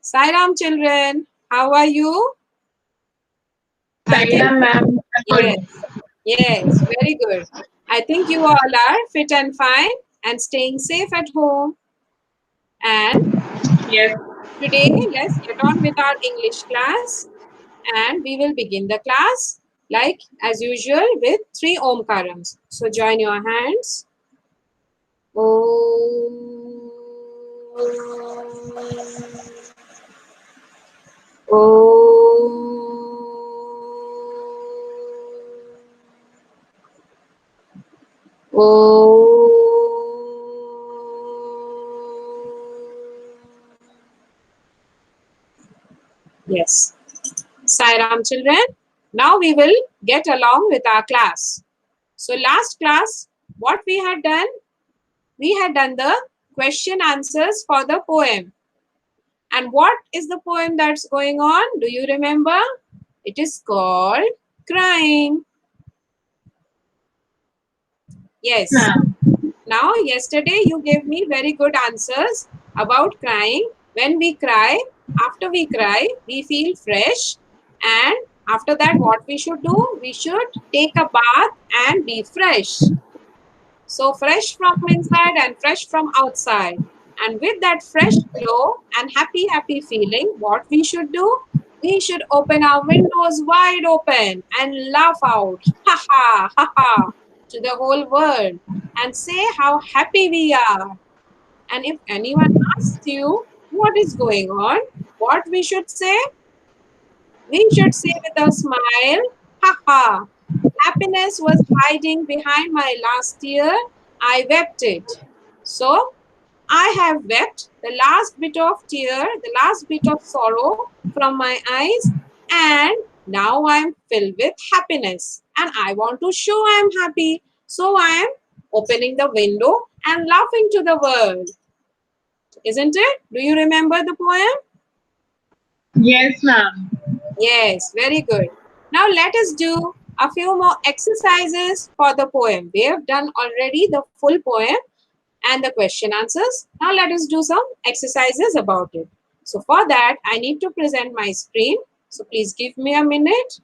Sairam children, how are you? I think, Saira ma'am, yes, good. yes, very good. I think you all are fit and fine and staying safe at home. And Yes, today, let's get on with our English class and we will begin the class like as usual with three Omkarams. So join your hands. Om. Om. Yes. Sairam children, now we will get along with our class. So last class, what we had done? We had done the question answers for the poem. And what is the poem that's going on? Do you remember? It is called Crying. yes Yes. ma'am. Now, yesterday you gave me very good answers about crying. When we cry, after we cry, we feel fresh. And after that, what we should do? We should take a bath and be fresh. So, fresh from inside and fresh from outside. And with that fresh glow and happy, happy feeling, what we should do? We should open our windows wide open and laugh out, ha ha, ha ha, to the whole world and say how happy we are. And if anyone asks you what is going on, what we should say? We should say with a smile, ha ha. Happiness was hiding behind my last tear. I wept it. So I have wept the last bit of tear, the last bit of sorrow from my eyes, and now I am filled with happiness. And I want to show I am happy. So I am opening the window and laughing to the world. Isn't it? Do you remember the poem? Yes ma'am. Yes, very good. Now let us do a few more exercises for the poem. We have done already the full poem and the question answers. Now let us do some exercises about it. So for that, I need to present my screen. So please give me a minute.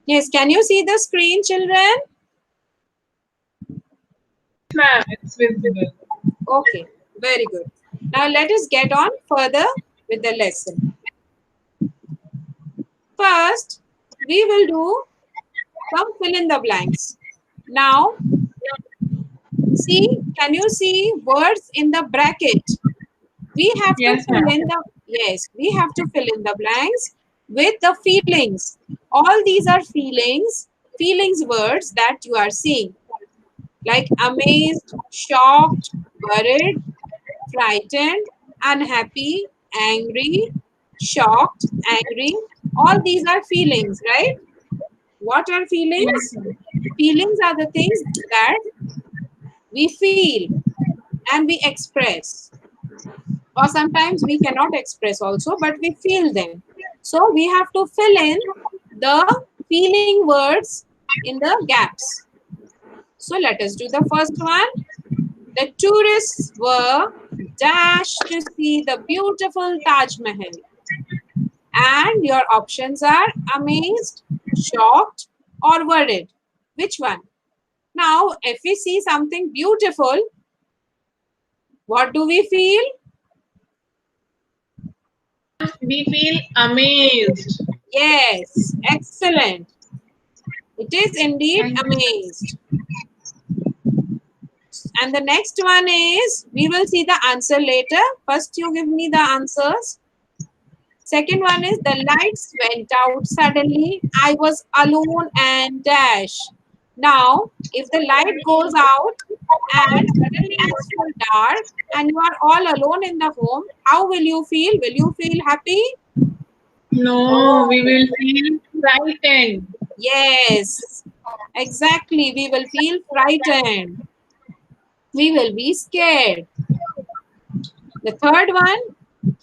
Yes, can you see the screen, children? Ma'am, it's visible. Okay, very good. Now let us get on further with the lesson. First, we will do some fill in the blanks. Now, see, can you see words in the bracket? We have to Yes fill ma'am. in the, yes, we have to fill in the blanks with the feelings. All these are feelings words that you are seeing, like amazed, shocked, worried, frightened, unhappy, angry, shocked, angry. All these are feelings, right? What are Yes feelings? ma'am. Feelings are the things that we feel and we express, or sometimes we cannot express also, but we feel them. So we have to fill in the feeling words in the gaps. So let us do the first one. The tourists were dashed to see the beautiful Taj Mahal. And your options are amazed, shocked, or worried. Which one? Now, if we see something beautiful, what do we feel? We feel amazed. Yes, excellent. It is indeed Thank you. amazed. And the next one is, we will see the answer later. First, you give me the answers. Second one is, the lights went out suddenly. I was alone and dash. Now, if the light goes out and suddenly it's full dark and you are all alone in the home, how will you feel? Will you feel happy? No, No. we will feel frightened. Yes, exactly. We will feel frightened. We will be scared. The third one,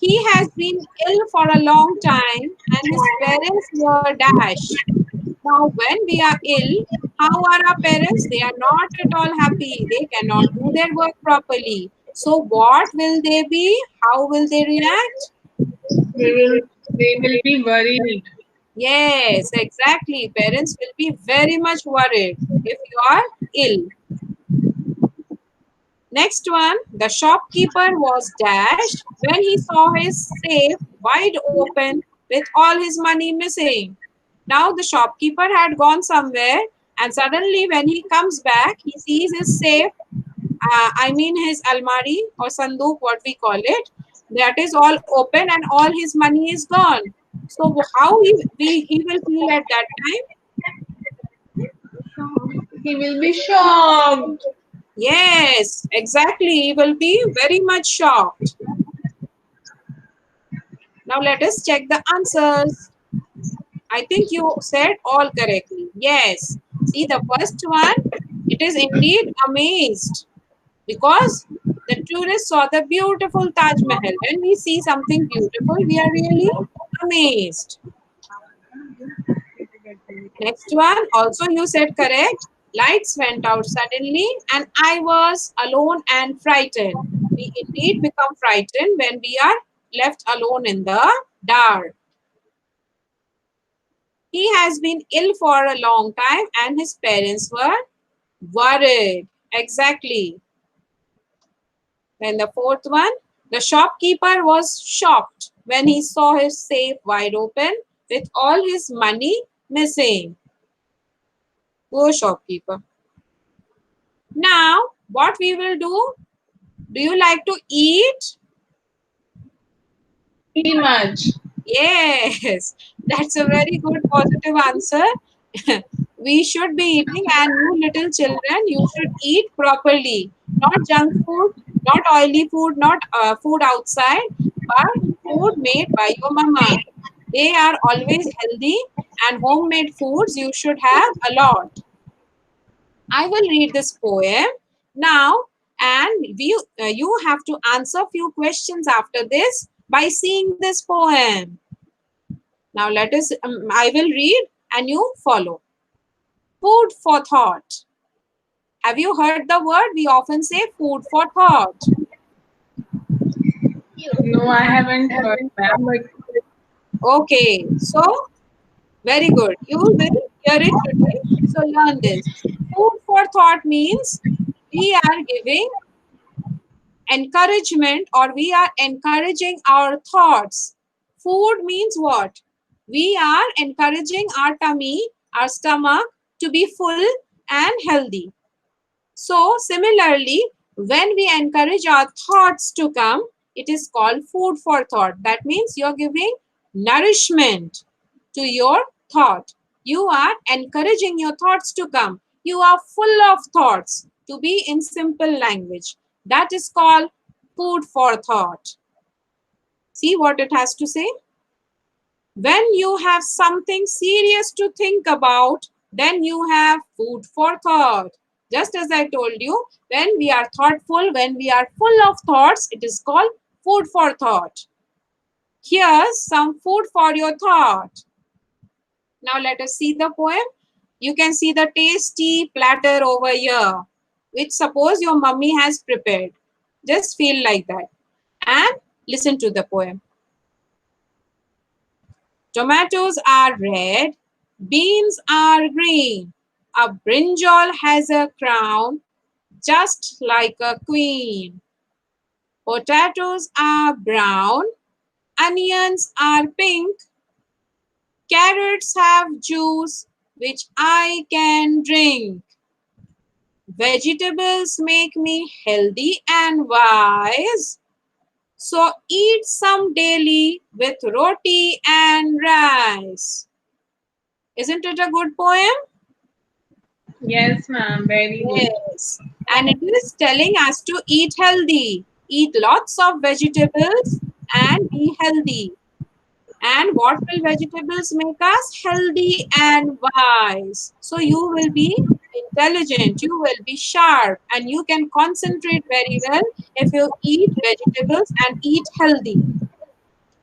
he has been ill for a long time and his parents were dash. Now, when we are ill, how are our parents? They are not at all happy. They cannot do their work properly. So, what will they be? How will they react? We will, they will be worried. Yes, exactly. Parents will be very much worried if you are ill. Next one, the shopkeeper was dashed when he saw his safe wide open with all his money missing. Now the shopkeeper had gone somewhere and suddenly when he comes back, he sees his safe, I mean his almari or sanduk, what we call it, that is all open and all his money is gone. So how he will feel at that time? He will be shocked. Yes, exactly. He will be very much shocked. Now let us check the answers. I think you said all correctly. Yes. See the first one, it is indeed amazed because the tourist saw the beautiful Taj Mahal. When we see something beautiful, we are really amazed. Next one, also you said correct. Lights went out suddenly and I was alone and frightened. We indeed become frightened when we are left alone in the dark. He has been ill for a long time and his parents were worried. Exactly. Then the fourth one, the shopkeeper was shocked when he saw his safe wide open with all his money missing. Poor shopkeeper. Now, what we will do? Do you like to eat? Pretty much. Yes, that's a very good positive answer. We should be eating, and you little children, you should eat properly. Not junk food, not oily food, not food outside, but food made by your mama. They are always healthy, and homemade foods you should have a lot. I will read this poem now, and you have to answer few questions after this by seeing this poem. Now let us. I will read, and you follow. Food for thought. Have you heard the word? We often say food for thought. No, I haven't heard, ma'am, but Okay, so very good. You will hear it today. So learn this. Food for thought means we are giving encouragement or we are encouraging our thoughts. Food means what? We are encouraging our tummy, our stomach to be full and healthy. So, similarly, when we encourage our thoughts to come, it is called food for thought. That means you're giving nourishment to your thought. You are encouraging your thoughts to come. You are full of thoughts to be in simple language. That is called food for thought. See what it has to say? When you have something serious to think about, then you have food for thought. Just as I told you, when we are thoughtful, when we are full of thoughts, it is called food for thought. Here's some food for your thought. Now let us see the poem. You can see the tasty platter over here, which suppose your mummy has prepared. Just feel like that and listen to the poem. Tomatoes are red, beans are green. A brinjal has a crown, just like a queen. Potatoes are brown, onions are pink, carrots have juice, which I can drink. Vegetables make me healthy and wise, so eat some daily with roti and rice. Isn't it a good poem? Yes, ma'am. Very good. Yes. And it is telling us to eat healthy. Eat lots of vegetables and be healthy. And what will vegetables make us? Healthy and wise. So you will be intelligent, you will be sharp, and you can concentrate very well if you eat vegetables and eat healthy.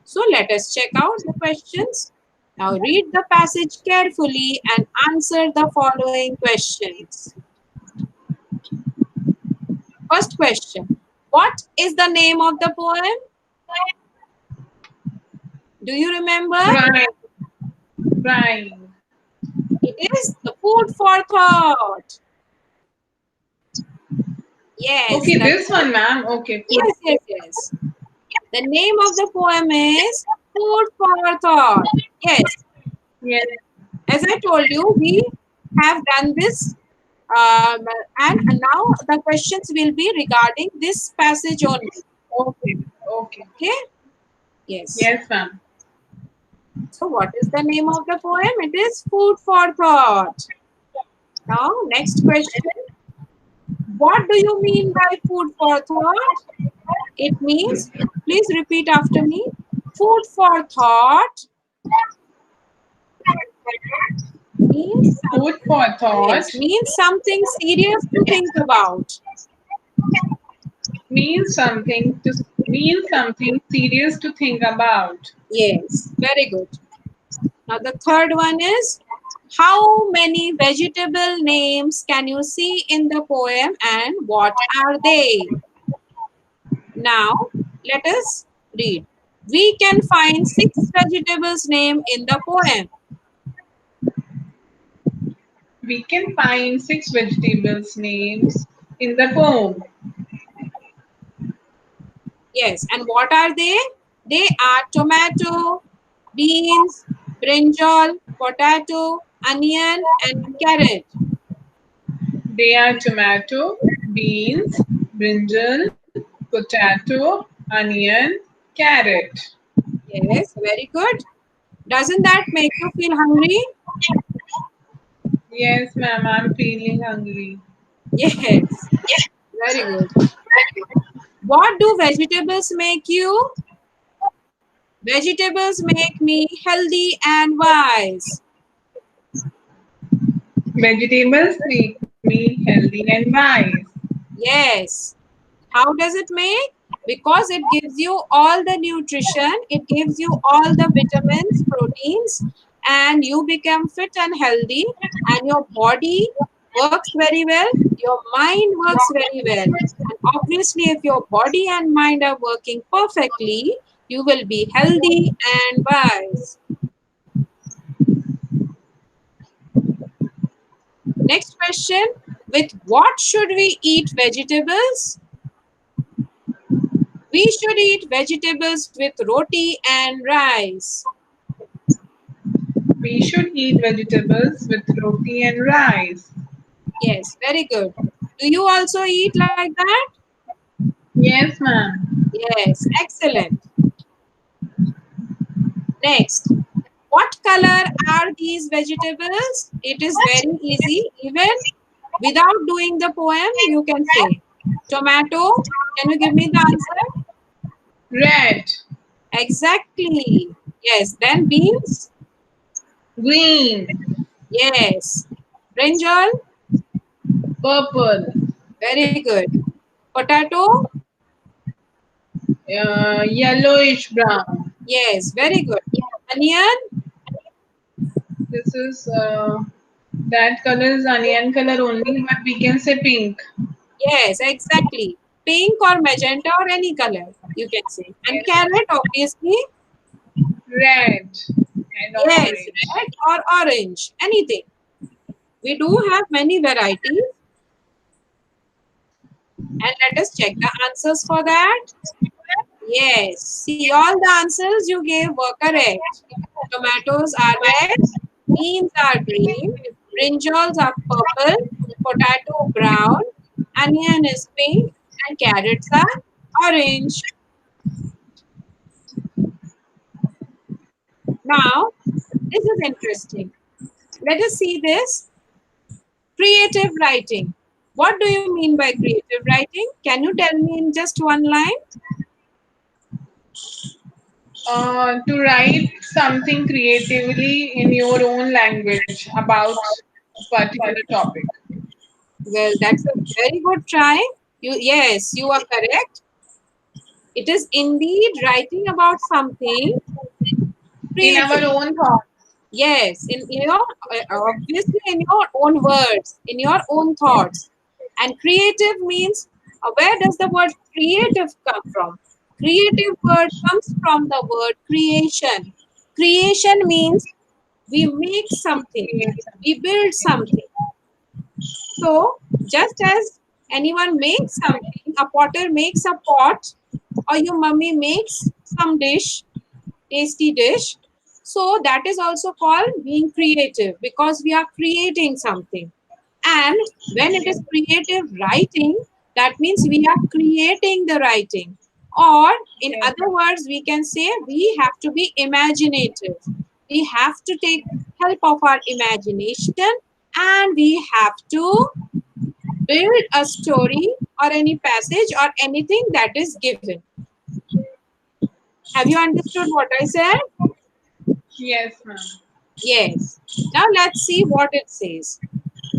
So let us check out the questions. Now read the passage carefully and answer the following questions. First question. What is the name of the poem? Do you remember? Crying. Crying. It is the food for thought. Yes, Okay, the this one, ma'am. Okay, food. yes. The name of the poem is Food for Thought. Yes, Yes. as I told you, we have done this, and now the questions will be regarding this passage only. Okay. Okay. Okay. Yes. Yes, ma'am. So, what is the name of the poem? It is Food for Thought. Now, next question. What do you mean by food for thought? It means, please repeat after me. Food for thought means Food for thought yes, means something serious to think about. means something serious to think about. Yes, very good. Now the third one is how many vegetable names can you see in the poem and what are they? Now let us read. We can find 6 vegetables name in the poem. We can find 6 vegetables names in the poem. Yes, and what are they? They are tomato, beans, brinjal, potato, onion, and carrot. They are tomato, beans, brinjal, potato, onion, carrot. Yes, very good. Doesn't that make you feel hungry? Yes, ma'am, I'm feeling hungry. Yes, very good. What do vegetables make you? Vegetables make me healthy and wise. Vegetables make me healthy and wise. Yes. How does it make? Because it gives you all the nutrition, it gives you all the vitamins, proteins, and you become fit and healthy, and your body works very well, your mind works very well. And obviously, if your body and mind are working perfectly, you will be healthy and wise. Next question. With what should we eat vegetables? We should eat vegetables with roti and rice. We should eat vegetables with roti and rice. Yes, very good. Do you also eat like that? Yes, ma'am. Yes, excellent. Next, what color are these vegetables? It is very easy. Even without doing the poem, you can say. Tomato, can you give me the answer? Red, Exactly. Yes, then beans? green, Yes. Brinjal? purple, Very good. Potato? yellowish brown. Yes, very good. Onion? This is that color is onion color only, but we can say pink. Yes, exactly. Pink or magenta or any color, you can say. And Yes, carrot, obviously, red and yes, orange. red or orange, anything. We do have many varieties. And let us check the answers for that. Yes, see, all the answers you gave were correct. Tomatoes are red, beans are green, brinjals are purple, potato brown, onion is pink, and carrots are orange. Now, this is interesting. Let us see this. Creative writing. What do you mean by creative writing? Can you tell me in just one line? To write something creatively in your own language about a particular topic. Well, that's a very good try. Yes, you are correct. It is indeed writing about something In our creative. own thoughts. Yes, in your obviously in your own words, in your own thoughts. And creative means where does the word creative come from? Creative word comes from the word creation. Creation means we make something, Creation. we build something. So just as anyone makes something, a potter makes a pot, or your mummy makes some dish, tasty dish. So that is also called being creative because we are creating something. And when it is creative writing, that means we are creating the writing. Or in Yes. other words, we can say we have to be imaginative. We have to take help of our imagination and we have to build a story or any passage or anything that is given. Have you understood what I said? Yes, ma'am. Yes. Now let's see what it says.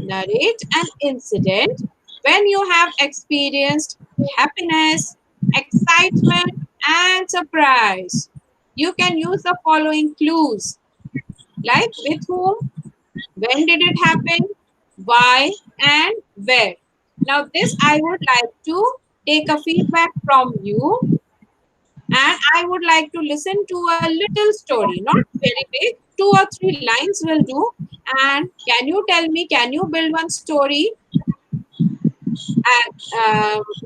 Narrate an incident when you have experienced happiness, excitement, and surprise. You can use the following clues like with whom, when did it happen, why, and where. Now, this I would like to take a feedback from you and I would like to listen to a little story, not very big, 2 or 3 lines will do. And can you tell me, can you build one story? And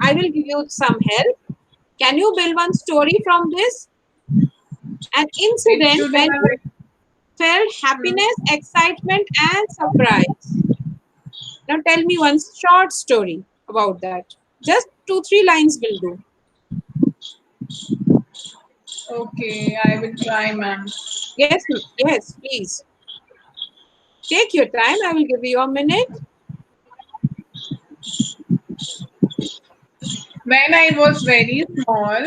I will give you some help. Can you build one story from this? An It incident should when have. you felt Hmm. happiness, excitement, and surprise. Now tell me one short story about that. Just 2, 3 lines will do. Okay, I will try, ma'am. Yes, yes, please. Take your time. I will give you a minute. When I was very small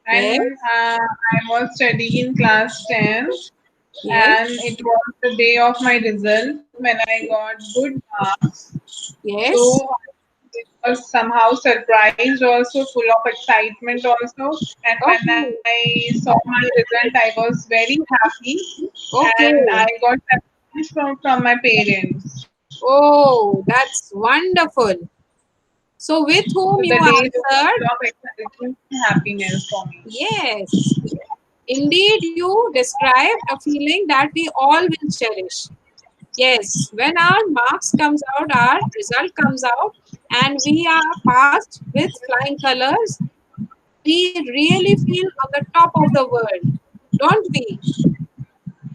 Yes, and I was studying in class 10th, yes, and it was the day of my result when I got good marks. yes. So it was somehow surprised also, full of excitement also. And when Okay, I saw my result, I was very happy and I okay. got surprise from my parents. Oh, that's wonderful. So, with So the whom you day was full of answered? excitement and happiness for me. Yes. Indeed, you described a feeling that we all will cherish. Yes, when our marks comes out, our result comes out, and we are passed with flying colors, we really feel on the top of the world, don't we?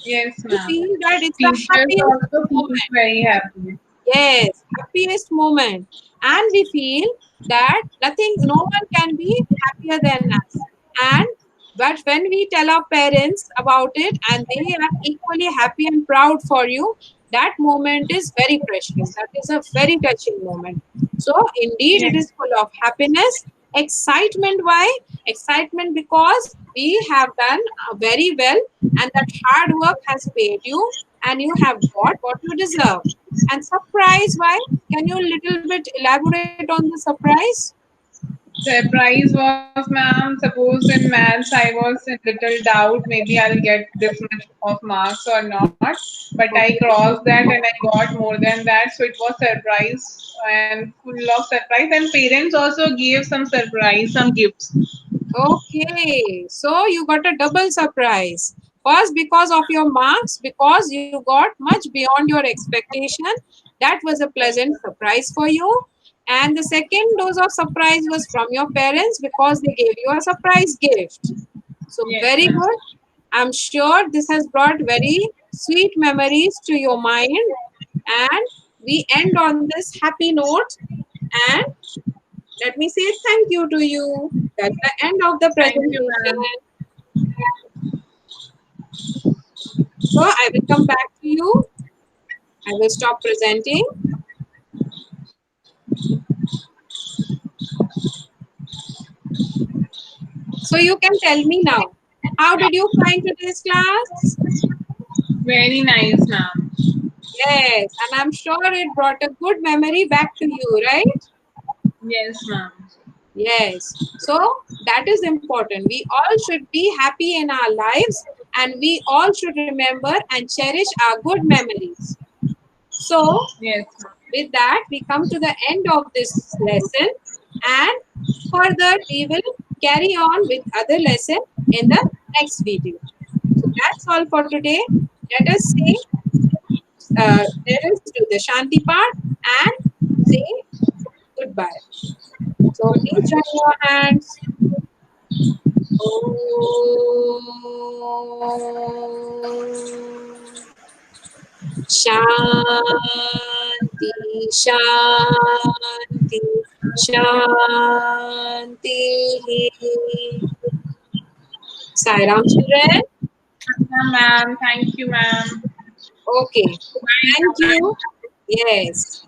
Yes, We ma'am. feel that it's the Teachers happiest also feel moment. very happy. Yes, happiest moment. And we feel that nothing, no one can be happier than us. And but when we tell our parents about it and they are equally happy and proud for you, that moment is very precious. That is a very touching moment. So indeed it Yes. is full of happiness, excitement. Why? Excitement because we have done very well and that hard work has paid you and you have got what you deserve. And surprise, why? Can you a little bit elaborate on the surprise? Surprise was, ma'am, suppose in maths I was in little doubt, maybe I'll get this much of marks or not. But I Okay. crossed that and I got more than that. So it was surprise and full of surprise. And parents also gave some surprise, some gifts. Okay. So you got a double surprise. First, because of your marks, because you got much beyond your expectation. That was a pleasant surprise for you. And the second dose of surprise was from your parents because they gave you a surprise gift. So, Yes, very ma'am. good. I'm sure this has brought very sweet memories to your mind. And we end on this happy note. And let me say thank you to you. That's the end of the Thank you, presentation. ma'am. So I will come back to you. I will stop presenting. So you can tell me now, how did you find today's class? Very nice, ma'am. Yes, and I'm sure it brought a good memory back to you, right? Yes, ma'am. Yes. So that is important. We all should be happy in our lives and we all should remember and cherish our good memories. So, Yes, ma'am. with that, we come to the end of this lesson and further we will carry on with other lesson in the next video. So that's all for today. Let us say, let us do the Shanti part and say goodbye. So please join your hands. Om Shanti, Shanti, Shanti. Sai Ram children. Ma'am. Thank you, ma'am. Okay. Thank Bye, you. ma'am. Yes.